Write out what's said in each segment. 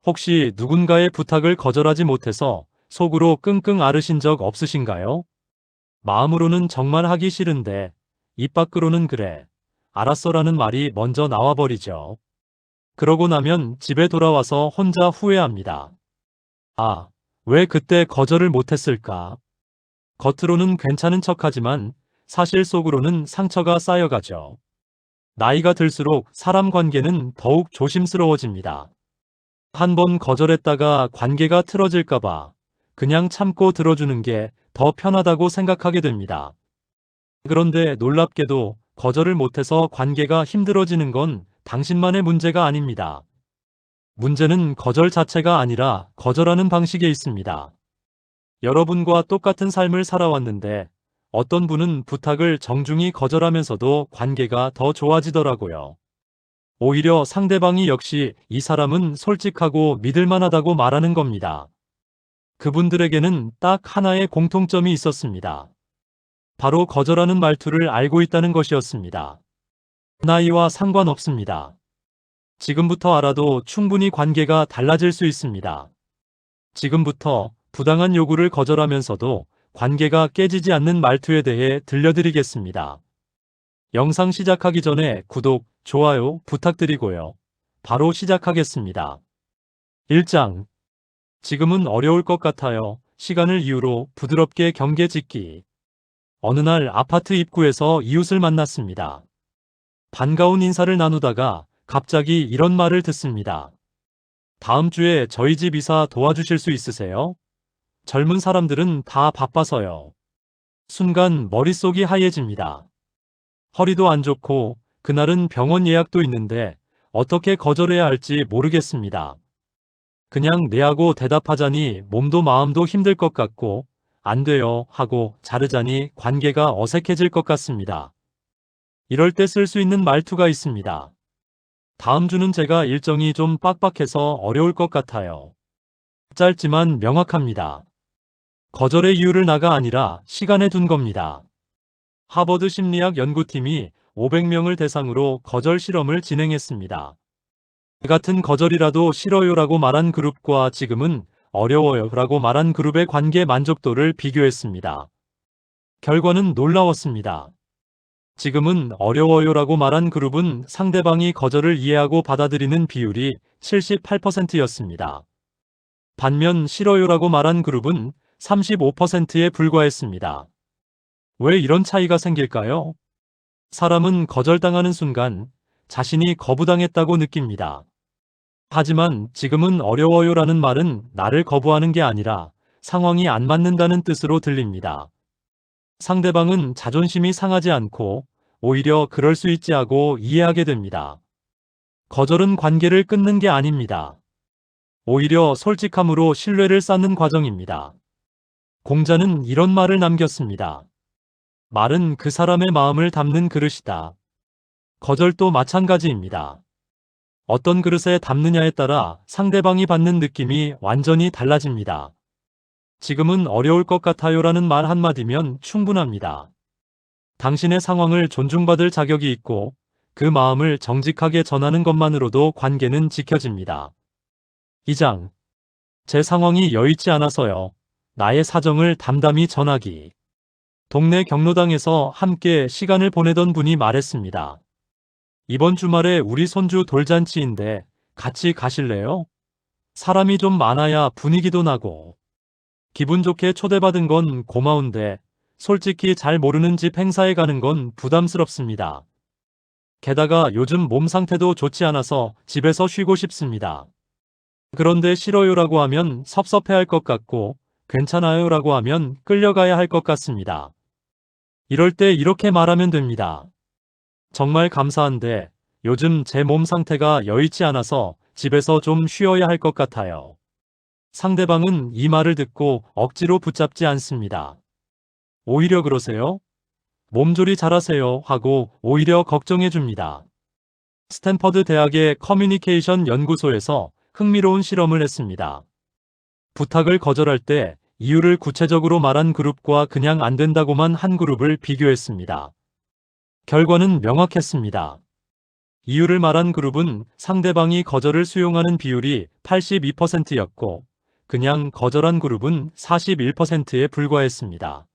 혹시 누군가의 부탁을 거절하지 못해서 속으로 끙끙 앓으신 적 없으신가요? 마음으로는 정말 하기 싫은데 입 밖으로는 그래, 알았어라는 말이 먼저 나와버리죠. 그러고 나면 집에 돌아와서 혼자 후회합니다. 아, 왜 그때 거절을 못했을까? 겉으로는 괜찮은 척하지만 사실 속으로는 상처가 쌓여가죠. 나이가 들수록 사람 관계는 더욱 조심스러워집니다. 한 번 거절했다가 관계가 틀어질까봐 그냥 참고 들어주는 게 더 편하다고 생각하게 됩니다. 그런데 놀랍게도 거절을 못해서 관계가 힘들어지는 건 당신만의 문제가 아닙니다. 문제는 거절 자체가 아니라 거절하는 방식에 있습니다. 여러분과 똑같은 삶을 살아왔는데 어떤 분은 부탁을 정중히 거절하면서도 관계가 더 좋아지더라고요. 오히려 상대방이 역시 이 사람은 솔직하고 믿을 만하다고 말하는 겁니다. 그분들에게는 딱 하나의 공통점이 있었습니다. 바로 거절하는 말투를 알고 있다는 것이었습니다. 나이와 상관없습니다. 지금부터 알아도 충분히 관계가 달라질 수 있습니다. 지금부터 부당한 요구를 거절하면서도 관계가 깨지지 않는 말투에 대해 들려드리겠습니다. 영상 시작하기 전에 구독, 좋아요 부탁드리고요. 바로 시작하겠습니다. 1장. 지금은 어려울 것 같아요. 시간을 이유로 부드럽게 경계 짓기. 어느 날 아파트 입구에서 이웃을 만났습니다. 반가운 인사를 나누다가 갑자기 이런 말을 듣습니다. 다음 주에 저희 집 이사 도와주실 수 있으세요? 젊은 사람들은 다 바빠서요. 순간 머릿속이 하얘집니다. 허리도 안 좋고 그날은 병원 예약도 있는데 어떻게 거절해야 할지 모르겠습니다. 그냥 네 하고 대답하자니 몸도 마음도 힘들 것 같고 안 돼요 하고 자르자니 관계가 어색해질 것 같습니다. 이럴 때 쓸 수 있는 말투가 있습니다. 다음 주는 제가 일정이 좀 빡빡해서 어려울 것 같아요. 짧지만 명확합니다. 거절의 이유를 나가 아니라 시간에 둔 겁니다. 하버드 심리학 연구팀이 500명을 대상으로 거절 실험을 진행했습니다. 같은 거절이라도 싫어요라고 말한 그룹과 지금은 어려워요라고 말한 그룹의 관계 만족도를 비교했습니다. 결과는 놀라웠습니다. 지금은 어려워요라고 말한 그룹은 상대방이 거절을 이해하고 받아들이는 비율이 78%였습니다. 반면 싫어요라고 말한 그룹은 35%에 불과했습니다. 왜 이런 차이가 생길까요? 사람은 거절당하는 순간 자신이 거부당했다고 느낍니다. 하지만 지금은 어려워요라는 말은 나를 거부하는 게 아니라 상황이 안 맞는다는 뜻으로 들립니다. 상대방은 자존심이 상하지 않고 오히려 그럴 수 있지 하고 이해하게 됩니다. 거절은 관계를 끊는 게 아닙니다. 오히려 솔직함으로 신뢰를 쌓는 과정입니다. 공자는 이런 말을 남겼습니다. 말은 그 사람의 마음을 담는 그릇이다. 거절도 마찬가지입니다. 어떤 그릇에 담느냐에 따라 상대방이 받는 느낌이 완전히 달라집니다. 지금은 어려울 것 같아요라는 말 한마디면 충분합니다. 당신의 상황을 존중받을 자격이 있고 그 마음을 정직하게 전하는 것만으로도 관계는 지켜집니다. 2장. 제 상황이 여의치 않아서요. 나의 사정을 담담히 전하기. 동네 경로당에서 함께 시간을 보내던 분이 말했습니다. 이번 주말에 우리 손주 돌잔치인데 같이 가실래요? 사람이 좀 많아야 분위기도 나고. 기분 좋게 초대받은 건 고마운데 솔직히 잘 모르는 집 행사에 가는 건 부담스럽습니다. 게다가 요즘 몸 상태도 좋지 않아서 집에서 쉬고 싶습니다. 그런데 싫어요라고 하면 섭섭해할 것 같고 괜찮아요라고 하면 끌려가야 할 것 같습니다. 이럴 때 이렇게 말하면 됩니다. 정말 감사한데 요즘 제 몸 상태가 여의치 않아서 집에서 좀 쉬어야 할 것 같아요. 상대방은 이 말을 듣고 억지로 붙잡지 않습니다. 오히려 그러세요? 몸조리 잘하세요 하고 오히려 걱정해 줍니다. 스탠퍼드 대학의 커뮤니케이션 연구소에서 흥미로운 실험을 했습니다. 부탁을 거절할 때 이유를 구체적으로 말한 그룹과 그냥 안 된다고만 한 그룹을 비교했습니다. 결과는 명확했습니다. 이유를 말한 그룹은 상대방이 거절을 수용하는 비율이 82%였고, 그냥 거절한 그룹은 41%에 불과했습니다.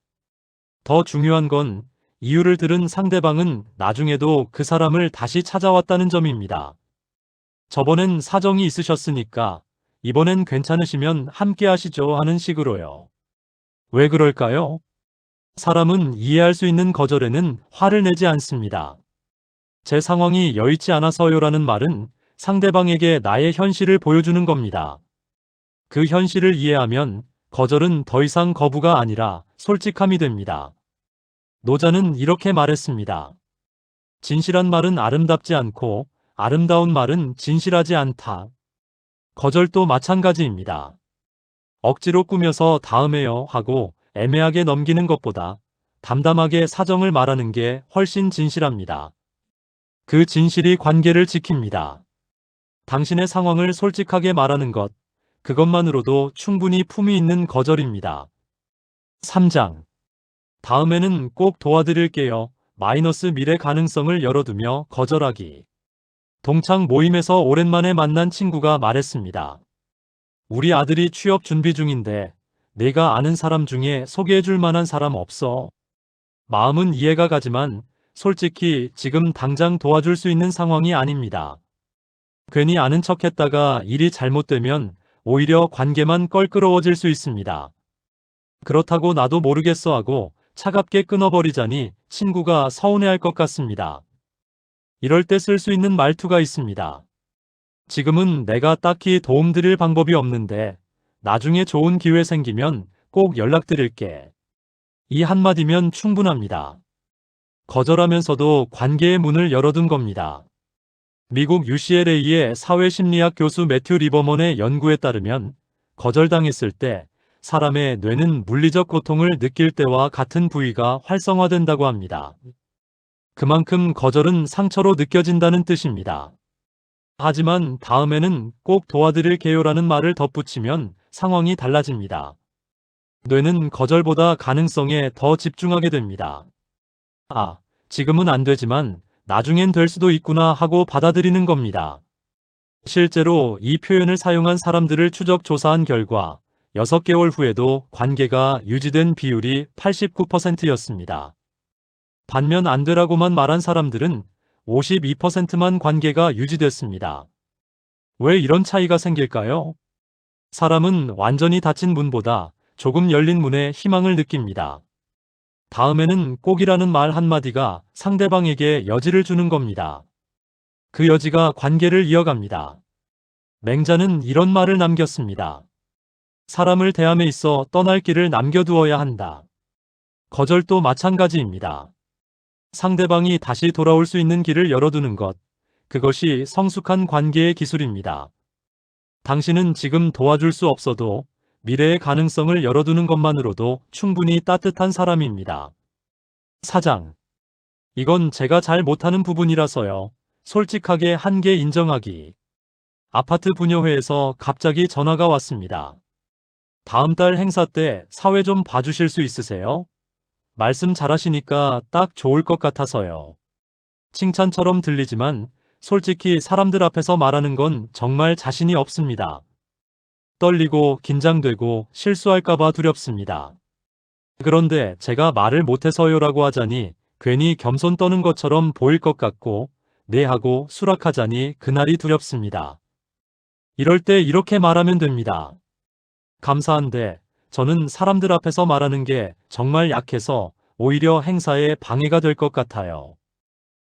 더 중요한 건 이유를 들은 상대방은 나중에도 그 사람을 다시 찾아왔다는 점입니다. 저번엔 사정이 있으셨으니까 이번엔 괜찮으시면 함께 하시죠 하는 식으로요. 왜 그럴까요? 사람은 이해할 수 있는 거절에는 화를 내지 않습니다. 제 상황이 여의치 않아서요라는 말은 상대방에게 나의 현실을 보여주는 겁니다. 그 현실을 이해하면 거절은 더 이상 거부가 아니라 솔직함이 됩니다. 노자는 이렇게 말했습니다. 진실한 말은 아름답지 않고 아름다운 말은 진실하지 않다. 거절도 마찬가지입니다. 억지로 꾸며서 다음에요 하고 애매하게 넘기는 것보다 담담하게 사정을 말하는 게 훨씬 진실합니다. 그 진실이 관계를 지킵니다. 당신의 상황을 솔직하게 말하는 것, 그것만으로도 충분히 품위 있는 거절입니다. 3장. 다음에는 꼭 도와드릴게요. 마이너스 미래 가능성을 열어두며 거절하기. 동창 모임에서 오랜만에 만난 친구가 말했습니다. 우리 아들이 취업 준비 중인데 내가 아는 사람 중에 소개해줄 만한 사람 없어. 마음은 이해가 가지만 솔직히 지금 당장 도와줄 수 있는 상황이 아닙니다. 괜히 아는 척했다가 일이 잘못되면 오히려 관계만 껄끄러워질 수 있습니다. 그렇다고 나도 모르겠어 하고 차갑게 끊어버리자니 친구가 서운해할 것 같습니다. 이럴 때 쓸 수 있는 말투가 있습니다. 지금은 내가 딱히 도움드릴 방법이 없는데 나중에 좋은 기회 생기면 꼭 연락드릴게. 이 한마디면 충분합니다. 거절하면서도 관계의 문을 열어둔 겁니다. 미국 UCLA의 사회심리학 교수 매튜 리버먼의 연구에 따르면 거절당했을 때 사람의 뇌는 물리적 고통을 느낄 때와 같은 부위가 활성화된다고 합니다. 그만큼 거절은 상처로 느껴진다는 뜻입니다. 하지만 다음에는 꼭 도와드릴게요라는 말을 덧붙이면 상황이 달라집니다. 뇌는 거절보다 가능성에 더 집중하게 됩니다. 아, 지금은 안 되지만 나중엔 될 수도 있구나 하고 받아들이는 겁니다. 실제로 이 표현을 사용한 사람들을 추적 조사한 결과 6개월 후에도 관계가 유지된 비율이 89%였습니다. 반면 안 되라고만 말한 사람들은 52%만 관계가 유지됐습니다. 왜 이런 차이가 생길까요? 사람은 완전히 닫힌 문보다 조금 열린 문에 희망을 느낍니다. 다음에는 꼭이라는 말 한마디가 상대방에게 여지를 주는 겁니다. 그 여지가 관계를 이어갑니다. 맹자는 이런 말을 남겼습니다. 사람을 대함에 있어 떠날 길을 남겨두어야 한다. 거절도 마찬가지입니다. 상대방이 다시 돌아올 수 있는 길을 열어두는 것, 그것이 성숙한 관계의 기술입니다. 당신은 지금 도와줄 수 없어도 미래의 가능성을 열어두는 것만으로도 충분히 따뜻한 사람입니다. 4장. 이건 제가 잘 못하는 부분이라서요. 솔직하게 한계 인정하기. 아파트 분여회에서 갑자기 전화가 왔습니다. 다음 달 행사 때 사회 좀 봐주실 수 있으세요? 말씀 잘하시니까 딱 좋을 것 같아서요. 칭찬처럼 들리지만 솔직히 사람들 앞에서 말하는 건 정말 자신이 없습니다. 떨리고 긴장되고 실수할까봐 두렵습니다. 그런데 제가 말을 못해서요라고 하자니 괜히 겸손 떠는 것처럼 보일 것 같고 네 하고 수락하자니 그날이 두렵습니다. 이럴 때 이렇게 말하면 됩니다. 감사한데 저는 사람들 앞에서 말하는 게 정말 약해서 오히려 행사에 방해가 될 것 같아요.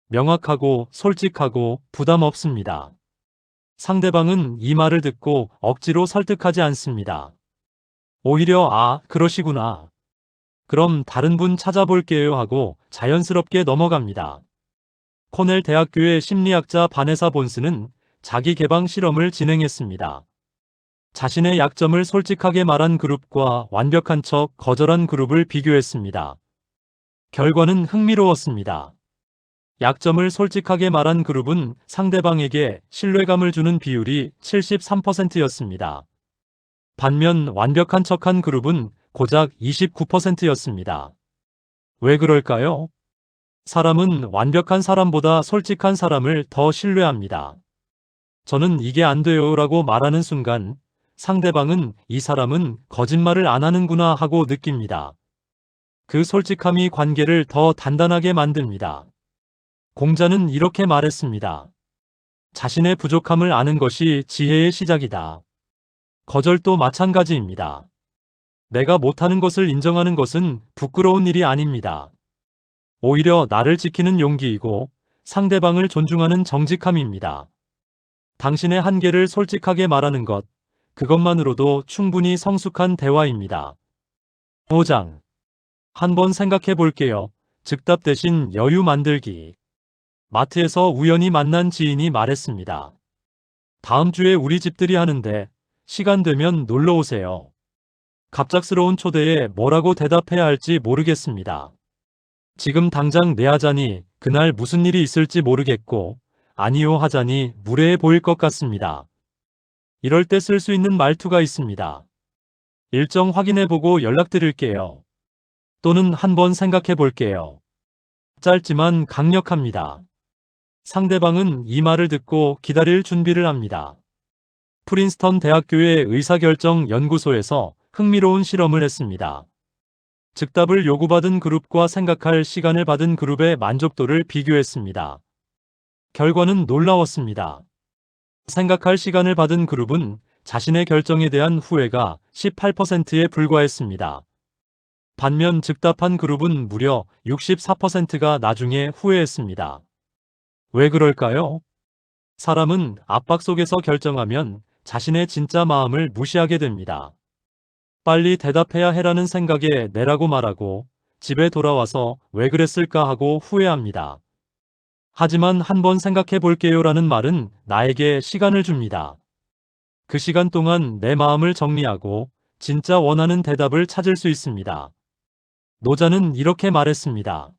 명확하고 솔직하고 부담 없습니다. 상대방은 이 말을 듣고 억지로 설득하지 않습니다. 오히려 그러시구나. 그럼 다른 분 찾아볼게요 하고 자연스럽게 넘어갑니다. 코넬 대학교의 심리학자 바네사 본스는 자기 개방 실험을 진행했습니다. 자신의 약점을 솔직하게 말한 그룹과 완벽한 척 거절한 그룹을 비교했습니다. 결과는 흥미로웠습니다. 약점을 솔직하게 말한 그룹은 상대방에게 신뢰감을 주는 비율이 73%였습니다. 반면 완벽한 척한 그룹은 고작 29%였습니다. 왜 그럴까요? 사람은 완벽한 사람보다 솔직한 사람을 더 신뢰합니다. 저는 이게 안 돼요 라고 말하는 순간 상대방은 이 사람은 거짓말을 안 하는구나 하고 느낍니다. 그 솔직함이 관계를 더 단단하게 만듭니다. 공자는 이렇게 말했습니다. 자신의 부족함을 아는 것이 지혜의 시작이다. 거절도 마찬가지입니다. 내가 못하는 것을 인정하는 것은 부끄러운 일이 아닙니다. 오히려 나를 지키는 용기이고 상대방을 존중하는 정직함입니다. 당신의 한계를 솔직하게 말하는 것, 그것만으로도 충분히 성숙한 대화입니다. 5장. 한번 생각해 볼게요. 즉답 대신 여유 만들기. 마트에서 우연히 만난 지인이 말했습니다. 다음 주에 우리 집들이 하는데 시간 되면 놀러 오세요. 갑작스러운 초대에 뭐라고 대답해야 할지 모르겠습니다. 지금 당장 네 하자니 그날 무슨 일이 있을지 모르겠고 아니요 하자니 무례해 보일 것 같습니다. 이럴 때 쓸 수 있는 말투가 있습니다. 일정 확인해보고 연락드릴게요. 또는 한번 생각해 볼게요. 짧지만 강력합니다. 상대방은 이 말을 듣고 기다릴 준비를 합니다. 프린스턴 대학교의 의사결정 연구소에서 흥미로운 실험을 했습니다. 즉답을 요구받은 그룹과 생각할 시간을 받은 그룹의 만족도를 비교했습니다. 결과는 놀라웠습니다. 생각할 시간을 받은 그룹은 자신의 결정에 대한 후회가 18%에 불과했습니다. 반면 즉답한 그룹은 무려 64%가 나중에 후회했습니다. 왜 그럴까요? 사람은 압박 속에서 결정하면 자신의 진짜 마음을 무시하게 됩니다. 빨리 대답해야 해라는 생각에 내라고 말하고 집에 돌아와서 왜 그랬을까 하고 후회합니다. 하지만 한번 생각해 볼게요라는 말은 나에게 시간을 줍니다. 그 시간 동안 내 마음을 정리하고 진짜 원하는 대답을 찾을 수 있습니다. 노자는 이렇게 말했습니다.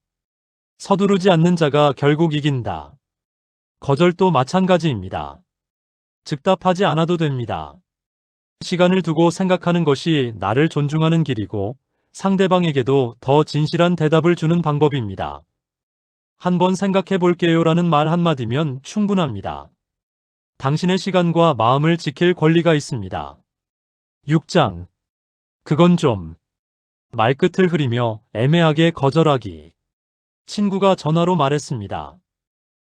서두르지 않는 자가 결국 이긴다. 거절도 마찬가지입니다. 즉답하지 않아도 됩니다. 시간을 두고 생각하는 것이 나를 존중하는 길이고 상대방에게도 더 진실한 대답을 주는 방법입니다. 한번 생각해 볼게요라는 말 한마디면 충분합니다. 당신의 시간과 마음을 지킬 권리가 있습니다. 6장. 그건 좀. 말끝을 흐리며 애매하게 거절하기. 친구가 전화로 말했습니다.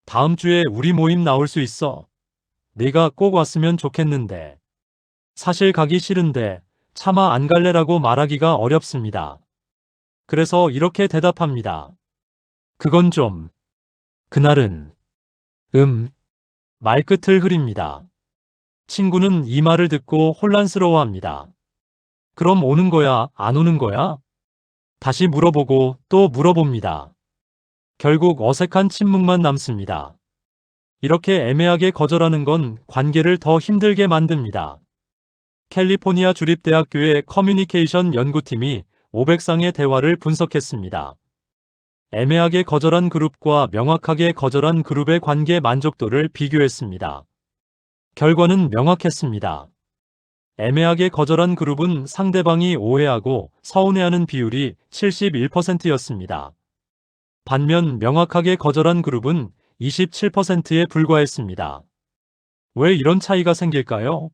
다음 주에 우리 모임 나올 수 있어. 네가 꼭 왔으면 좋겠는데. 사실 가기 싫은데 차마 안 갈래라고 말하기가 어렵습니다. 그래서 이렇게 대답합니다. 그건 좀. 그날은. 말끝을 흐립니다. 친구는 이 말을 듣고 혼란스러워합니다. 그럼 오는 거야, 안 오는 거야? 다시 물어보고 또 물어봅니다. 결국 어색한 침묵만 남습니다. 이렇게 애매하게 거절하는 건 관계를 더 힘들게 만듭니다. 캘리포니아 주립대학교의 커뮤니케이션 연구팀이 500쌍의 대화를 분석했습니다. 애매하게 거절한 그룹과 명확하게 거절한 그룹의 관계 만족도를 비교했습니다. 결과는 명확했습니다. 애매하게 거절한 그룹은 상대방이 오해하고 서운해하는 비율이 71%였습니다. 반면 명확하게 거절한 그룹은 27%에 불과했습니다. 왜 이런 차이가 생길까요?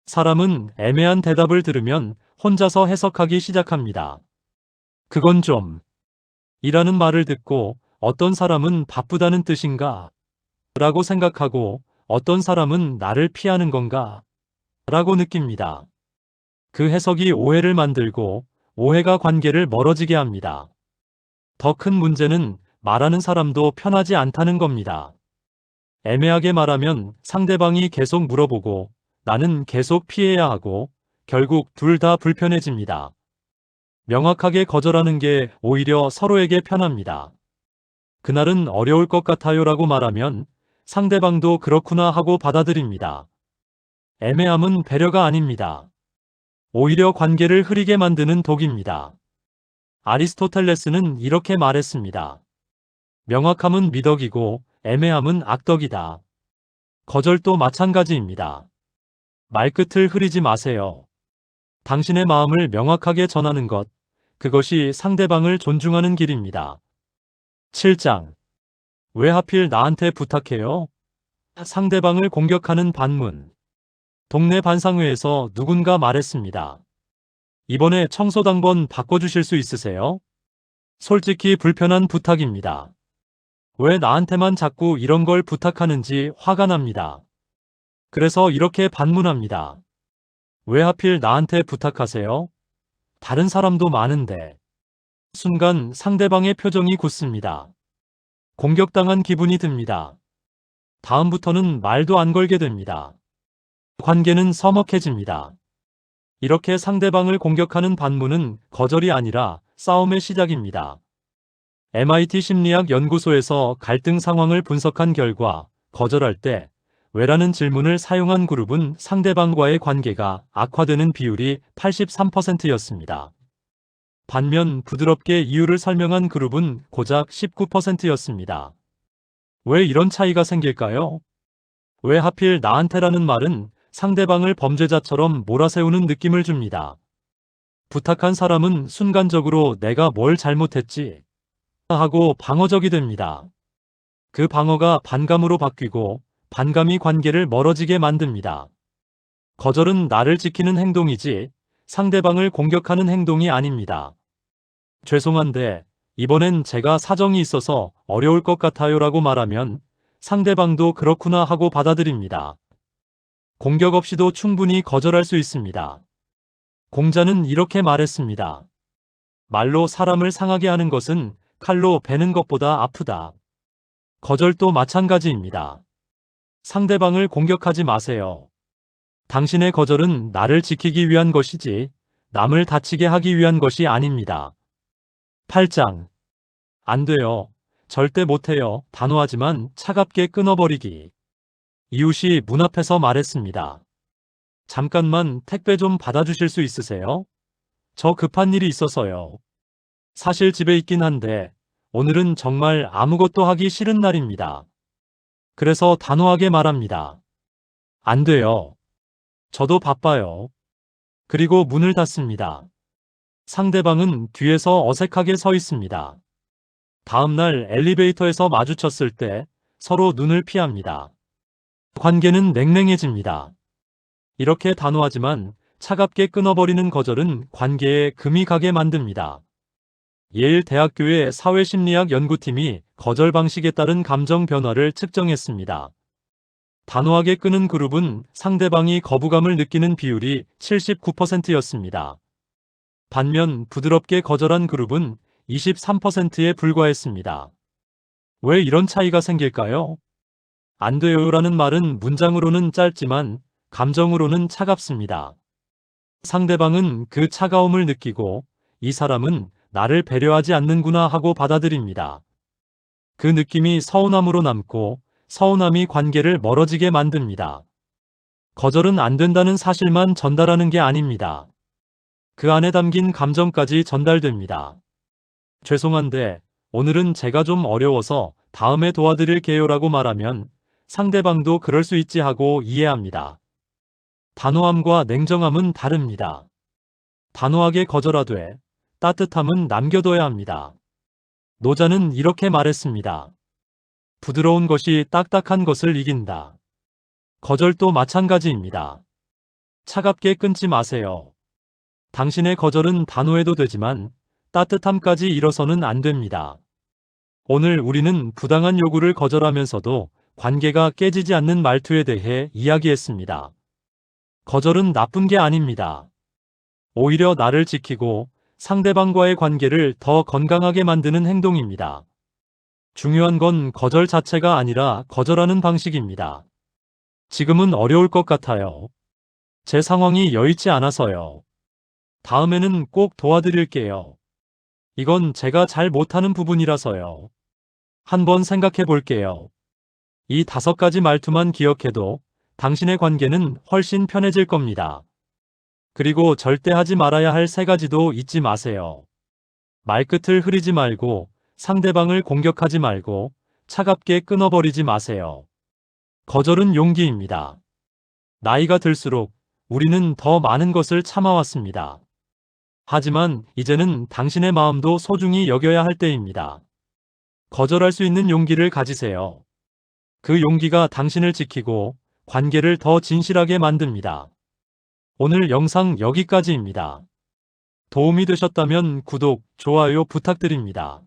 사람은 애매한 대답을 들으면 혼자서 해석하기 시작합니다. 그건 좀. 이라는 말을 듣고 어떤 사람은 바쁘다는 뜻인가? 라고 생각하고 어떤 사람은 나를 피하는 건가? 라고 느낍니다. 그 해석이 오해를 만들고 오해가 관계를 멀어지게 합니다. 더 큰 문제는 말하는 사람도 편하지 않다는 겁니다. 애매하게 말하면 상대방이 계속 물어보고 나는 계속 피해야 하고 결국 둘 다 불편해집니다. 명확하게 거절하는 게 오히려 서로에게 편합니다. 그날은 어려울 것 같아요 라고 말하면 상대방도 그렇구나 하고 받아들입니다. 애매함은 배려가 아닙니다. 오히려 관계를 흐리게 만드는 독입니다. 아리스토텔레스는 이렇게 말했습니다. 명확함은 미덕이고 애매함은 악덕이다. 거절도 마찬가지입니다. 말끝을 흐리지 마세요. 당신의 마음을 명확하게 전하는 것, 그것이 상대방을 존중하는 길입니다. 7장. 왜 하필 나한테 부탁해요? 상대방을 공격하는 반문. 동네 반상회에서 누군가 말했습니다. 이번에 청소 당번 바꿔주실 수 있으세요? 솔직히 불편한 부탁입니다. 왜 나한테만 자꾸 이런 걸 부탁하는지 화가 납니다. 그래서 이렇게 반문합니다. 왜 하필 나한테 부탁하세요? 다른 사람도 많은데. 순간 상대방의 표정이 굳습니다. 공격당한 기분이 듭니다. 다음부터는 말도 안 걸게 됩니다. 관계는 서먹해집니다. 이렇게 상대방을 공격하는 반문은 거절이 아니라 싸움의 시작입니다. MIT 심리학 연구소에서 갈등 상황을 분석한 결과 거절할 때 왜라는 질문을 사용한 그룹은 상대방과의 관계가 악화되는 비율이 83%였습니다. 반면 부드럽게 이유를 설명한 그룹은 고작 19%였습니다. 왜 이런 차이가 생길까요? 왜 하필 나한테라는 말은 상대방을 범죄자처럼 몰아세우는 느낌을 줍니다. 부탁한 사람은 순간적으로 내가 뭘 잘못했지? 하고 방어적이 됩니다. 그 방어가 반감으로 바뀌고 반감이 관계를 멀어지게 만듭니다. 거절은 나를 지키는 행동이지 상대방을 공격하는 행동이 아닙니다. 죄송한데 이번엔 제가 사정이 있어서 어려울 것 같아요 라고 말하면 상대방도 그렇구나 하고 받아들입니다. 공격 없이도 충분히 거절할 수 있습니다. 공자는 이렇게 말했습니다. 말로 사람을 상하게 하는 것은 칼로 베는 것보다 아프다. 거절도 마찬가지입니다. 상대방을 공격하지 마세요. 당신의 거절은 나를 지키기 위한 것이지 남을 다치게 하기 위한 것이 아닙니다. 8장. 안 돼요. 절대 못해요. 단호하지만 차갑게 끊어버리기. 이웃이 문 앞에서 말했습니다. 잠깐만 택배 좀 받아주실 수 있으세요? 저 급한 일이 있어서요. 사실 집에 있긴 한데 오늘은 정말 아무것도 하기 싫은 날입니다. 그래서 단호하게 말합니다. 안 돼요. 저도 바빠요. 그리고 문을 닫습니다. 상대방은 뒤에서 어색하게 서 있습니다. 다음날 엘리베이터에서 마주쳤을 때 서로 눈을 피합니다. 관계는 냉랭해집니다. 이렇게 단호하지만 차갑게 끊어버리는 거절은 관계에 금이 가게 만듭니다. 예일 대학교의 사회심리학 연구팀이 거절 방식에 따른 감정 변화를 측정했습니다. 단호하게 끄는 그룹은 상대방이 거부감을 느끼는 비율이 79%였습니다. 반면 부드럽게 거절한 그룹은 23%에 불과했습니다. 왜 이런 차이가 생길까요? 안 돼요라는 말은 문장으로는 짧지만 감정으로는 차갑습니다. 상대방은 그 차가움을 느끼고 이 사람은 나를 배려하지 않는구나 하고 받아들입니다. 그 느낌이 서운함으로 남고 서운함이 관계를 멀어지게 만듭니다. 거절은 안 된다는 사실만 전달하는 게 아닙니다. 그 안에 담긴 감정까지 전달됩니다. 죄송한데 오늘은 제가 좀 어려워서 다음에 도와드릴게요 라고 말하면 상대방도 그럴 수 있지 하고 이해합니다. 단호함과 냉정함은 다릅니다. 단호하게 거절하되 따뜻함은 남겨둬야 합니다. 노자는 이렇게 말했습니다. 부드러운 것이 딱딱한 것을 이긴다. 거절도 마찬가지입니다. 차갑게 끊지 마세요. 당신의 거절은 단호해도 되지만 따뜻함까지 잃어서는 안 됩니다. 오늘 우리는 부당한 요구를 거절하면서도 관계가 깨지지 않는 말투에 대해 이야기했습니다. 거절은 나쁜 게 아닙니다. 오히려 나를 지키고 상대방과의 관계를 더 건강하게 만드는 행동입니다. 중요한 건 거절 자체가 아니라 거절하는 방식입니다. 지금은 어려울 것 같아요. 제 상황이 여의치 않아서요. 다음에는 꼭 도와드릴게요. 이건 제가 잘 못하는 부분이라서요. 한번 생각해 볼게요. 이 5가지 말투만 기억해도 당신의 관계는 훨씬 편해질 겁니다. 그리고 절대 하지 말아야 할 3가지도 잊지 마세요. 말끝을 흐리지 말고 상대방을 공격하지 말고 차갑게 끊어버리지 마세요. 거절은 용기입니다. 나이가 들수록 우리는 더 많은 것을 참아왔습니다. 하지만 이제는 당신의 마음도 소중히 여겨야 할 때입니다. 거절할 수 있는 용기를 가지세요. 그 용기가 당신을 지키고 관계를 더 진실하게 만듭니다. 오늘 영상 여기까지입니다. 도움이 되셨다면 구독, 좋아요 부탁드립니다.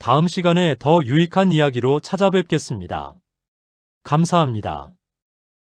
다음 시간에 더 유익한 이야기로 찾아뵙겠습니다. 감사합니다.